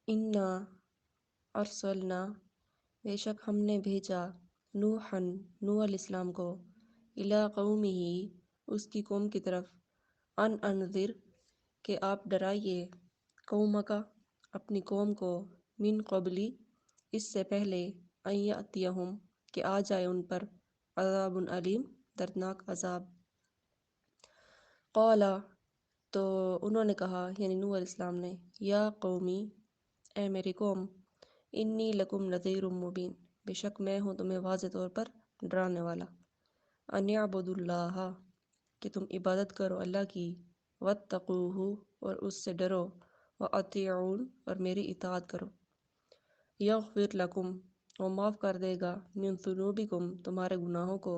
انا ارسلنا بے شک ہم نے بھیجا نوحً نوح علیہ السلام کو الی قومہ اس کی قوم کی طرف ان انذر کہ آپ ڈرائیے قومک اپنی قوم کو من قبلی اس سے پہلے ان یأتیہم کہ آ جائے ان پر عذاب علیم دردناک عذاب۔ قال تو انہوں نے کہا یعنی نوح علیہ السلام نے یا قومی اے میری قوم انی لکم نذیر مبین بے شک میں ہوں تمہیں واضح طور پر ڈرانے والا۔ ان اعبدوا اللہ کہ تم عبادت کرو اللہ کی واتقوہ اور اس سے ڈرو واطیعون اور میری اطاعت کرو۔ یغفر لکم وہ معاف کر دے گا من ذنوبکم تمہارے گناہوں کو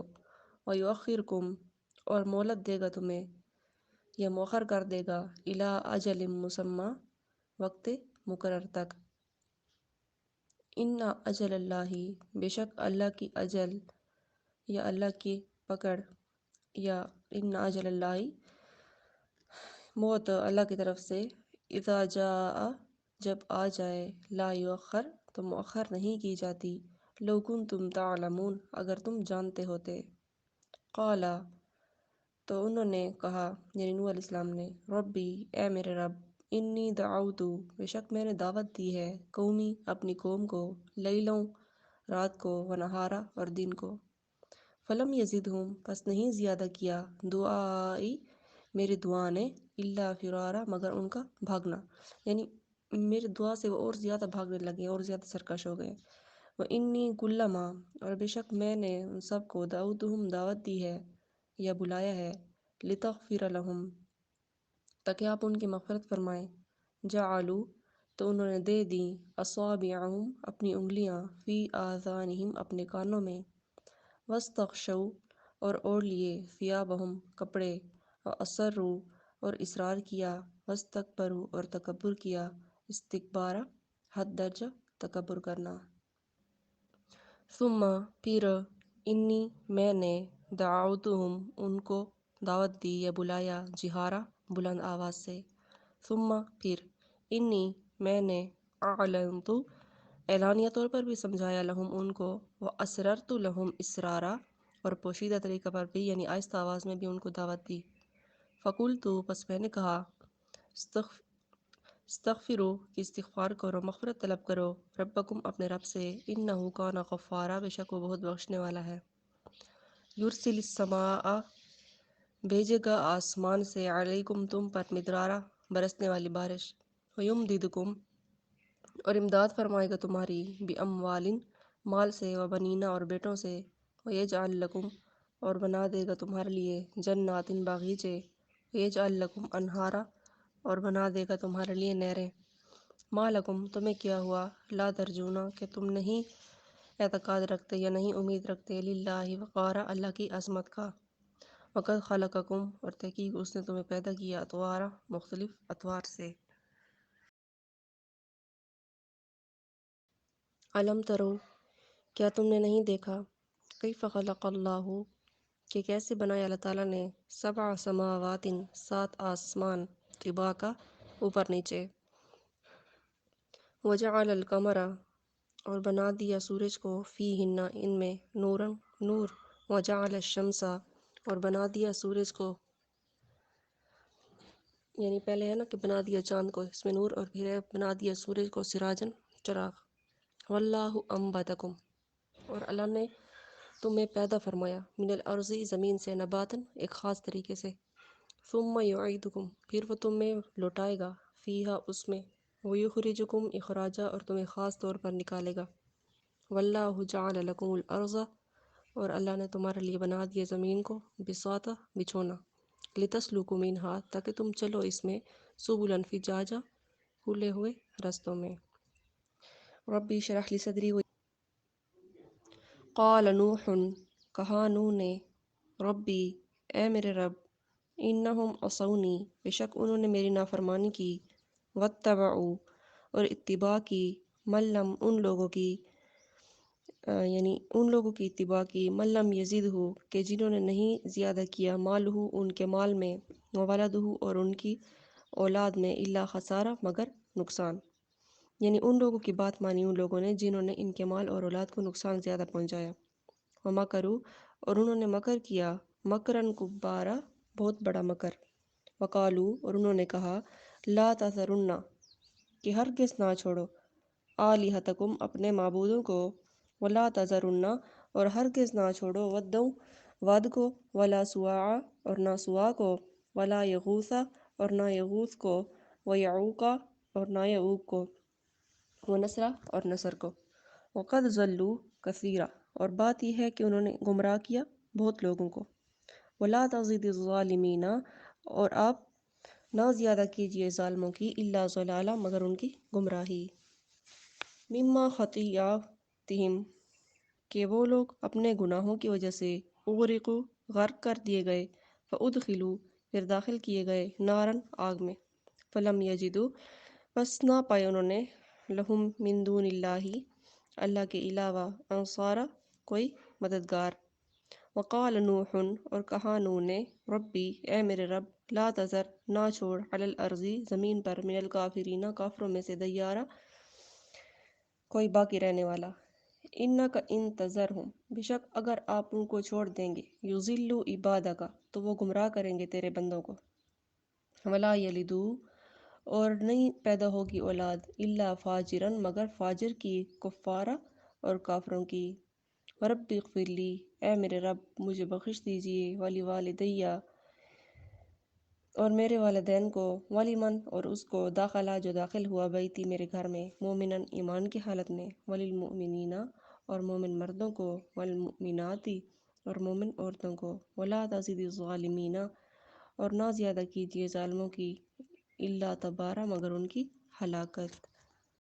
ویؤخرکم اور مہلت دے گا تمہیں یا مؤخر کر دے گا الی اجل مسمى وقت مقرر تک۔ ان اجل اللہ بے شک اللہ کی اجل یا اللہ کی پکڑ یا ان اجل اللہ موت اللہ کی طرف سے اذا جاء جب آ جائے لا یؤخر تو مؤخر نہیں کی جاتی لو کنتم تعلمون اگر تم جانتے ہوتے۔ قال تو انہوں نے کہا یعنی نوح علیہ السلام نے ربی اے میرے رب انی دعوت بے شک میں نے دعوت دی ہے قومی اپنی قوم کو لیلوں رات کو ونہارا اور دن کو فلم یزدہم پس نہیں زیادہ کیا دعائی میری دعا نے الا فرارا مگر ان کا بھاگنا، یعنی میری دعا سے وہ اور زیادہ بھاگنے لگے اور زیادہ سرکش ہو گئے۔ وانی کلما اور بے شک میں نے ان سب کو دعوتہم دعوت دی ہے یا بلایا ہے لتغفر لہم تاکہ آپ ان کی مغفرت فرمائیں جعلوا تو انہوں نے دے دیں اصابعہم اپنی انگلیاں فی آذانہم اپنے کانوں میں واستغشوا اور اوڑھ لیے ثیابہم کپڑے واصروا اور اصرار کیا واستکبروا اور تکبر کیا استکبارا حد درجہ تکبر کرنا۔ ثم پھر انی میں نے دعوتہم ان کو دعوت دی یا بلایا جہارا بلند آواز سے۔ ثم پھر انی میں نے اعلنت اعلانیہ طور پر بھی سمجھایا لہم ان کو واسررت لہم اسرارا اور پوشیدہ طریقہ پر بھی یعنی آہستہ آواز میں بھی ان کو دعوت دی۔ فقلت پس میں نے کہا استغفروا کہ استغفار کرو مغفرت طلب کرو ربکم اپنے رب سے انہ کان غفارا بے شک وہ بہت بخشنے والا ہے۔ یرسل السماء بھیجے گا آسمان سے علیکم تم پر مدرارا برسنے والی بارش ویمددکم اور امداد فرمائے گا تمہاری باموال مال سے وبنینا اور بیٹوں سے ویجعل لکم اور بنا دے گا تمہارے لیے جنات باغیچے ویجعل لکم انہارا اور بنا دے گا تمہارے لیے نہریں۔ ما لکم تمہیں کیا ہوا لا ترجونا کہ تم نہیں اعتقاد رکھتے یا نہیں امید رکھتے للہ وقارا اللہ کی عظمت کا وقد خلقکم اور تحقیق اس نے تمہیں پیدا کیا اطوارا مختلف اطوار سے۔ علم ترو کیا تم نے نہیں دیکھا کیف خلق اللہ کہ کیسے بنایا اللہ تعالیٰ نے سبع سماوات 7 آسمان طباقا اوپر نیچے وجعل القمر اور بنا دیا سورج کو فیہن ان میں نورن نور وجعل الشمس اور بنا دیا سورج کو یعنی پہلے ہے نا کہ بنا دیا چاند کو اس میں نور اور پھر ہے بنا دیا سورج کو سراجن چراغ۔ واللہ انبتکم اور اللہ نے تمہیں پیدا فرمایا من الارض زمین سے نباتن ایک خاص طریقے سے ثم یعیدکم پھر وہ تمہیں لوٹائے گا فیہا اس میں ویخرجکم اخراجا اور تمہیں خاص طور پر نکالے گا۔ واللہ جعل لکم الارض اور اللہ نے تمہارے لیے بنا دیا زمین کو بساطا بچھونا لتسلکوا منہا تاکہ تم چلو اس میں سبلا فجاجا کھلے ہوئے رستوں میں۔ ربی اشرح لی صدری قال نوح کہا نوح نے ربی اے میرے رب انہم عصونی بے شک انہوں نے میری نافرمانی کی واتبعوا اور اتباع کی من لم ان لوگوں کی یعنی ان لوگوں کی اتباع کی من لم یزدہ کہ جنہوں نے نہیں زیادہ کیا مالہ ان کے مال میں وولدہ اور ان کی اولاد میں الا خسارہ مگر نقصان۔ یعنی ان لوگوں کی بات مانی ان لوگوں نے جنہوں نے ان کے مال اور اولاد کو نقصان زیادہ پہنچایا۔ ومکروا، اور انہوں نے مکر کیا، مکرن کبارا، بہت بڑا مکر۔ وقالو، اور انہوں نے کہا، لا تذرن، کہ ہرگز نہ چھوڑو، آلہتکم، اپنے معبودوں کو، ولا تذرن، اور ہرگز نہ چھوڑو، ودوں، ود کو، ولا سواع، اور نہ سوا کو، ولا یغوثا، اور نہ یغوث کو، ویعوقا، اور نہ یعوق کو، ونسرا، اور نصر کو۔ وقد ضلوا کثیرا، اور بات یہ ہے کہ انہوں نے گمراہ کیا بہت لوگوں کو۔ ولا تزد الظالمین، اور آپ نہ زیادہ کیجیے ظالموں کی، الا ضلالا، مگر ان کی گمراہی۔ مما خطیئاتہم، کہ وہ لوگ اپنے گناہوں کی وجہ سے، اغرقوا، غرق کر دیے گئے، فادخلوا، پھر داخل کیے گئے، نارن، آگ میں، فلم یجدوا، پس نہ پائے انہوں نے، لہم من دون اللہ، اللہ کے علاوہ، انصارا، کوئی مددگار۔ وقال نوح، اور کہا نوح نے، ربی، اے میرے رب، لا تذر، نہ چھوڑ، علی الارض، زمین پر، من الکافرین، کافروں میں سے، دیارا، کوئی باقی رہنے والا۔ انک ان تذرہم، بے شک اگر آپ ان کو چھوڑ دیں گے، یضلوا عبادک، تو وہ گمراہ کریں گے تیرے بندوں کو، ولا یلدوا، اور نہیں پیدا ہوگی اولاد، الا فاجرن، مگر فاجر کی، کفارا، اور کافروں کی۔ رب اغفر لی، اے میرے رب مجھے بخش دیجیے، ولی والدیہ، اور میرے والدین کو، ولمن، اور اس کو، داخلہ، جو داخل ہوا، بیتی، میرے گھر میں، مومنن، ایمان کی حالت میں، وللمؤمنین، اور مومن مردوں کو، والمؤمنات، اور مومن عورتوں کو، ولا تزد الظالمین، اور نہ زیادہ کیجیے ظالموں کی، الا تبارا، مگر ان کی ہلاکت۔